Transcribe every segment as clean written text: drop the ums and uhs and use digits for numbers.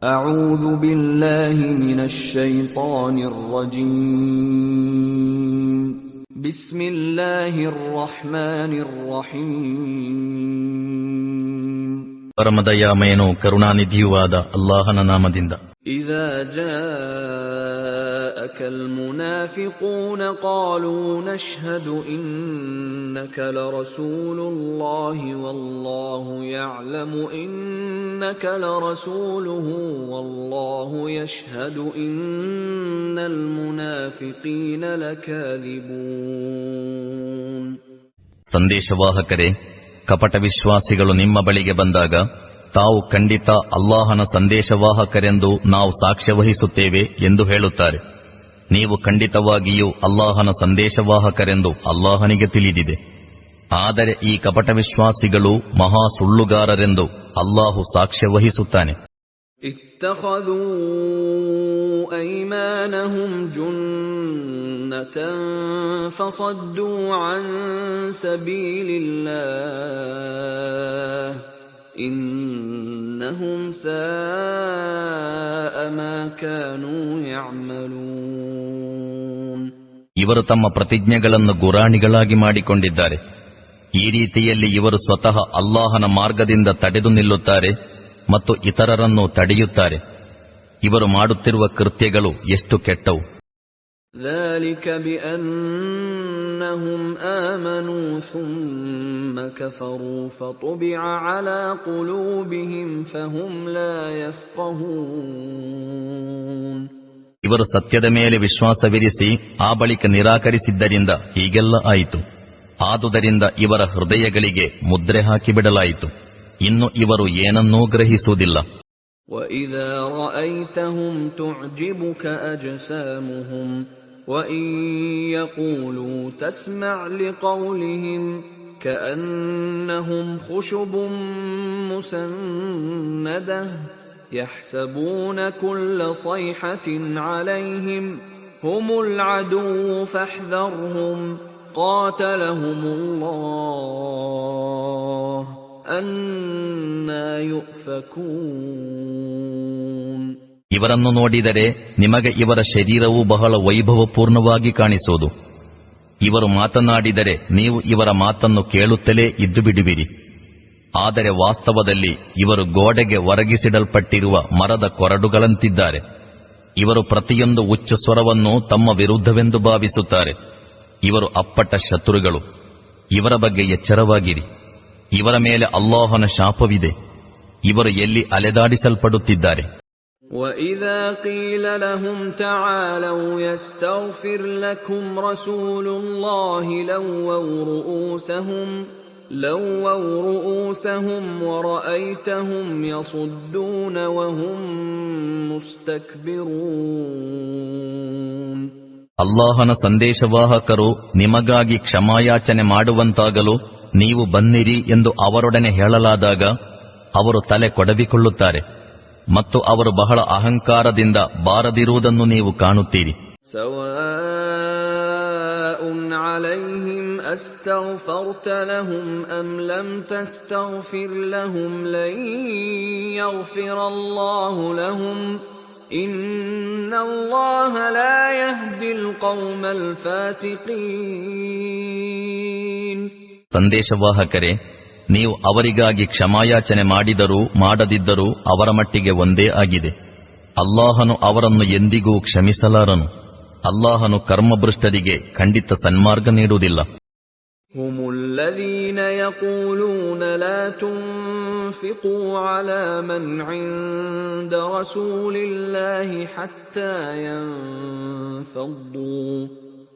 أعوذ بالله من الشيطان الرجيم بسم الله الرحمن الرحيم ಪರಮದಯಾಮಯನೂ ಕರುಣಾನಿಧಿಯೂ ಆದ ಅಲ್ಲಾಹನ ನಾಮದಿಂದ. إذا جاءك المنافقون قالوا نشهد إنك لرسول الله والله يعلم إنك لرسوله والله يشهد إن المنافقين لكاذبون. ಸಂದೇಶವಾಹಕರೇ, ಕಪಟ ವಿಶ್ವಾಸಿಗಳು ನಿಮ್ಮ ಬಳಿಗೆ ಬಂದಾಗ ತಾವು ಖಂಡಿತ ಅಲ್ಲಾಹನ ಸಂದೇಶವಾಹಕರೆಂದು ನಾವು ಸಾಕ್ಷ್ಯ ವಹಿಸುತ್ತೇವೆ ಎಂದು ಹೇಳುತ್ತಾರೆ. ನೀವು ಖಂಡಿತವಾಗಿಯೂ ಅಲ್ಲಾಹನ ಸಂದೇಶವಾಹಕರೆಂದು ಅಲ್ಲಾಹನಿಗೆ ತಿಳಿದಿದೆ. ಆದರೆ ಈ ಕಪಟ ವಿಶ್ವಾಸಿಗಳು ಮಹಾ ಸುಳ್ಳುಗಾರರೆಂದು ಅಲ್ಲಾಹು ಸಾಕ್ಷ್ಯ ವಹಿಸುತ್ತಾನೆ. ಇತ್ತಖذೂ ಐಮಾನಹುಂ ಜುನ್ನತನ್ ಫಸದ್ದೂ ಅನ್ ಸಬೀಲಿಲ್ಲಾಹ್ ಇನ್ನಹುಂ ಸಾಅ ಮಾ ಕಾನೂ ಯಅಮಲೂನ್. ಇವರು ತಮ್ಮ ಪ್ರತಿಜ್ಞೆಗಳನ್ನು ಗುರಾಣಿಗಳಾಗಿ ಮಾಡಿಕೊಂಡಿದ್ದಾರೆ. ಈ ರೀತಿಯಲ್ಲಿ ಇವರು ಸ್ವತಃ ಅಲ್ಲಾಹನ ಮಾರ್ಗದಿಂದ ತಡೆದು ನಿಲ್ಲುತ್ತಾರೆ ಮತ್ತು ಇತರರನ್ನು ತಡೆಯುತ್ತಾರೆ. ಇವರು ಮಾಡುತ್ತಿರುವ ಕೃತ್ಯಗಳು ಎಷ್ಟು ಕೆಟ್ಟವು. ذلك بأنهم آمنوا ثم كفروا فطبع على قلوبهم فهم لا يفقهون. ಇವರು ಸತ್ಯದ ಮೇಲೆ ವಿಶ್ವಾಸವಿರಿಸಿ ಆ ಬಳಿಕ ನಿರಾಕರಿಸಿದ್ದರಿಂದ ಹೀಗೆಲ್ಲ ಆಯಿತು. ಆದುದರಿಂದ ಇವರ ಹೃದಯಗಳಿಗೆ ಮುದ್ರೆ ಹಾಕಿಬಿಡಲಾಯಿತು. ಇನ್ನು ಇವರು ಏನನ್ನೂ ಗ್ರಹಿಸುವುದಿಲ್ಲ. وَإِذَا رَأَيْتَهُمْ تُعْجِبُكَ أَجْسَامُهُمْ وَإِنْ يَقُولُوا تَسْمَعْ لِقَوْلِهِمْ كَأَنَّهُمْ خُشُبٌ مُّسَنَّدَةٌ يَحْسَبُونَ كُلَّ صَيْحَةٍ عَلَيْهِمْ هُمُ الْعَدُوُّ فَاحْذَرْهُمْ قَاتَلَهُمُ اللَّهُ أَنَّى يُؤْفَكُونَ. ಇವರನ್ನು ನೋಡಿದರೆ ನಿಮಗೆ ಇವರ ಶರೀರವು ಬಹಳ ವೈಭವಪೂರ್ಣವಾಗಿ ಕಾಣಿಸುವುದು. ಇವರು ಮಾತನಾಡಿದರೆ ನೀವು ಇವರ ಮಾತನ್ನು ಕೇಳುತ್ತಲೇ ಇದ್ದು ಬಿಡುವಿರಿ. ಆದರೆ ವಾಸ್ತವದಲ್ಲಿ ಇವರು ಗೋಡೆಗೆ ಒರಗಿಸಿಡಲ್ಪಟ್ಟಿರುವ ಮರದ ಕೊರಡುಗಳಂತಿದ್ದಾರೆ. ಇವರು ಪ್ರತಿಯೊಂದು ಉಚ್ಚ ಸ್ವರವನ್ನು ತಮ್ಮ ವಿರುದ್ಧವೆಂದು ಭಾವಿಸುತ್ತಾರೆ. ಇವರು ಅಪ್ಪಟ ಶತ್ರುಗಳು. ಇವರ ಬಗ್ಗೆ ಎಚ್ಚರವಾಗಿರಿ. ಇವರ ಮೇಲೆ ಅಲ್ಲಾಹನ ಶಾಪವಿದೆ. ಇವರು ಎಲ್ಲಿ ಅಲೆದಾಡಿಸಲ್ಪಡುತ್ತಿದ್ದಾರೆ. وَإِذَا قِيلَ لَهُمْ تَعَالَوْا يَسْتَغْفِرْ لَكُمْ رَسُولُ اللَّهِ لَوَّوْا رُؤُوسَهُمْ وَرَأَيْتَهُمْ يَصُدُّونَ وَهُمْ مُسْتَكْبِرُونَ. ಅಲ್ಲಾಹನ ಸಂದೇಶವಾಹಕರು ನಿಮಗಾಗಿ ಕ್ಷಮಾಯಾಚನೆ ಮಾಡುವಂತಾಗಲು ನೀವು ಬನ್ನಿರಿ ಎಂದು ಅವರೊಡನೆ ಹೇಳಲಾದಾಗ ಅವರು ತಲೆ ಕೊಡವಿಕೊಳ್ಳುತ್ತಾರೆ ಮತ್ತು ಅವರು ಬಹಳ ಅಹಂಕಾರದಿಂದ ಬಾರದಿರುವುದನ್ನು ನೀವು ಕಾಣುತ್ತೀರಿ. ಸವಾಉನ್ ಅಲೈಹಿಂ ಅಸ್ತಗ್ಫರ್ತ ಲಹುಂ ಅಂ ಲಂ ತಸ್ತಗ್ಫಿರ್ ಲಹುಂ ಲನ್ ಯಗ್ಫಿರಲ್ಲಾಹು ಲಹುಂ ಇನ್ನಲ್ಲಾಹ ಲಾ ಯಹ್ದಿಲ್ ಕೌಮಲ್ ಫಾಸಿಕೀನ್. ಸಂದೇಶವಾಹಕರೇ, ನೀವು ಅವರಿಗಾಗಿ ಕ್ಷಮಾಯಾಚನೆ ಮಾಡಿದರೂ ಮಾಡದಿದ್ದರೂ ಅವರ ಮಟ್ಟಿಗೆ ಒಂದೇ ಆಗಿದೆ. ಅಲ್ಲಾಹನು ಅವರನ್ನು ಎಂದಿಗೂ ಕ್ಷಮಿಸಲಾರನು. ಅಲ್ಲಾಹನು ಕರ್ಮಭ್ರಷ್ಟರಿಗೆ ಖಂಡಿತ ಸನ್ಮಾರ್ಗ ನೀಡುವುದಿಲ್ಲ. هم الذين يقولون لا تنفقوا على من عند رسول الله حتى ينفضوا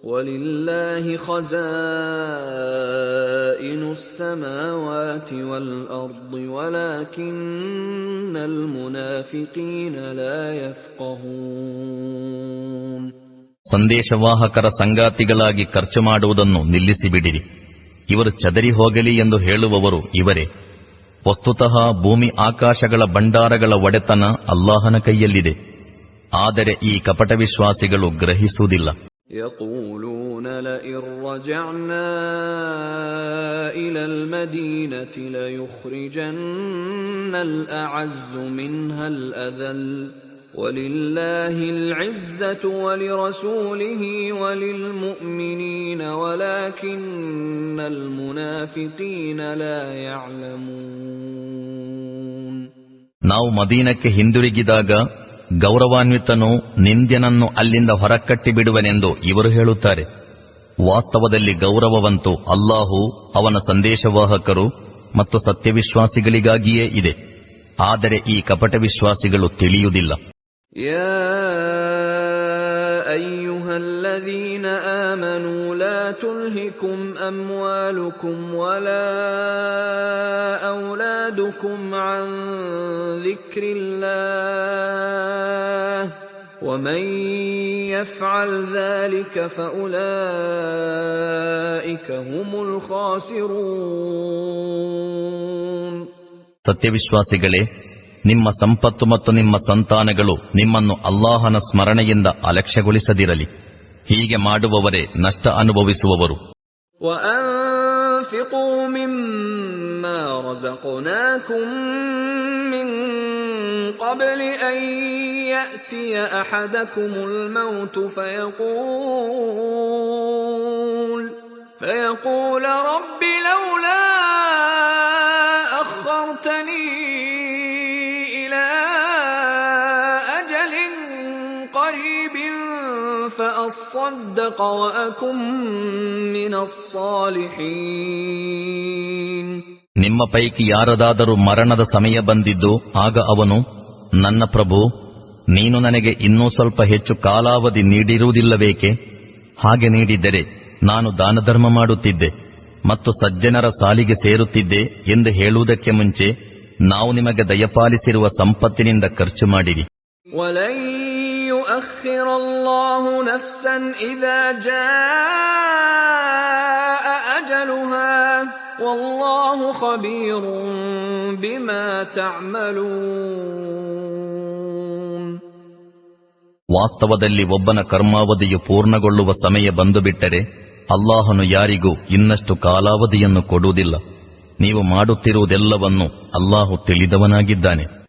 وَلِلَّهِ خَزَائِنُ السَّمَاوَاتِ وَالْأَرْضِ وَلَكِنَّ الْمُنَافِقِينَ لَا يَفْقَهُونَ. ಸಂದೇಶವಾಹಕರ ಸಂಗಾತಿಗಳಾಗಿ ಖರ್ಚು ಮಾಡುವುದನ್ನು ನಿಲ್ಲಿಸಿಬಿಡಿರಿ. ಇವರು ಚದರಿ ಹೋಗಲಿ ಎಂದು ಹೇಳುವವರು ಇವರೇ. ವಸ್ತುತಃ ಭೂಮಿ ಆಕಾಶಗಳ ಭಂಡಾರಗಳ ಒಡೆತನ ಅಲ್ಲಾಹನ ಕೈಯಲ್ಲಿದೆ. ಆದರೆ ಈ ಕಪಟ ವಿಶ್ವಾಸಿಗಳು ಗ್ರಹಿಸುವುದಿಲ್ಲ. يقولون لئن رجعنا إلى المدينة ليخرجن الأعز منها الأذل ولله العزة ولرسوله وللمؤمنين ولكن المنافقين لا يعلمون. ನಾವು ಮದೀನಕ್ಕೆ ಹಿಂದಿರುಗಿದಾಗ ಗೌರವಾನ್ವಿತನು ನಿಂದ್ಯನನ್ನು ಅಲ್ಲಿಂದ ಹೊರಕಟ್ಟಿ ಬಿಡುವನೆಂದು ಇವರು ಹೇಳುತ್ತಾರೆ. ವಾಸ್ತವದಲ್ಲಿ ಗೌರವವಂತೂ ಅಲ್ಲಾಹು, ಅವನ ಸಂದೇಶವಾಹಕರು ಮತ್ತು ಸತ್ಯವಿಶ್ವಾಸಿಗಳಿಗಾಗಿಯೇ ಇದೆ. ಆದರೆ ಈ ಕಪಟ ವಿಶ್ವಾಸಿಗಳು ತಿಳಿಯುವುದಿಲ್ಲ. ಯಾ ಅಯ್ಯುಹಲ್ಲದೀನ ಆಮನೂ ಲಾ ತುಲ್ಹಿಕುಂ ಅಮ್ವಾಲುಕುಂ ವಲಾ ಔಲಾದುಕುಂ ಅನ್ ذಿಕ್ರಿಲ್ಲಾಹ್ ومن يفعل ذلك فأولئك هم الخاسرون. ಸತ್ಯವಿಶ್ವಾಸಿಗಳೇ, ನಿಮ್ಮ ಸಂಪತ್ತು ಮತ್ತು ನಿಮ್ಮ ಸಂತಾನಗಳು ನಿಮ್ಮನ್ನು ಅಲ್ಲಾಹನ ಸ್ಮರಣೆಯಿಂದ ಅಲಕ್ಷ್ಯಗೊಳಿಸದಿರಲಿ. ಹೀಗೆ ಮಾಡುವವರೇ ನಷ್ಟ ಅನುಭವಿಸುವವರು. وَأَنفِقُوا مِمَّا رَزَقْنَاكُم مِّن قَبْلِ أَن يَأْتِيَ أَحَدَكُمُ الْمَوْتُ فيقول رب لولا أخرتني إلى أجل قريب فأصدق وأكن من الصالحين. ನಿಮ್ಮ ಪೈಕಿ ಯಾರದಾದರೂ ಮರಣದ ಸಮಯ ಬಂದಿದ್ದು ಆಗ ಅವನು, ನನ್ನ ಪ್ರಭು, ನೀನು ನನಗೆ ಇನ್ನೂ ಸ್ವಲ್ಪ ಹೆಚ್ಚು ಕಾಲಾವಧಿ ನೀಡಿರುವುದಿಲ್ಲವೇಕೆ? ಹಾಗೆ ನೀಡಿದ್ದರೆ ನಾನು ದಾನಧರ್ಮ ಮಾಡುತ್ತಿದ್ದೆ ಮತ್ತು ಸಜ್ಜನರ ಸಾಲಿಗೆ ಸೇರುತ್ತಿದ್ದೆ ಎಂದು ಹೇಳುವುದಕ್ಕೆ ಮುಂಚೆ ನಾವು ನಿಮಗೆ ದಯಪಾಲಿಸಿರುವ ಸಂಪತ್ತಿನಿಂದ ಖರ್ಚು ಮಾಡಿರಿ. وَلَن يُؤَخِّرَ اللَّهُ نَفْسًا إِذَا جَاءَ أَجَلُهَا وَاللَّهُ خَبِيرٌ بِمَا تَعْمَلُونَ. ವಾಸ್ತವದಲ್ಲಿ ಒಬ್ಬನ ಕರ್ಮಾವಧಿಯು ಪೂರ್ಣಗೊಳ್ಳುವ ಸಮಯ ಬಂದುಬಿಟ್ಟರೆ ಅಲ್ಲಾಹನು ಯಾರಿಗೂ ಇನ್ನಷ್ಟು ಕಾಲಾವಧಿಯನ್ನು ಕೊಡುವುದಿಲ್ಲ. ನೀವು ಮಾಡುತ್ತಿರುವುದೆಲ್ಲವನ್ನೂ ಅಲ್ಲಾಹು ತಿಳಿದವನಾಗಿದ್ದಾನೆ.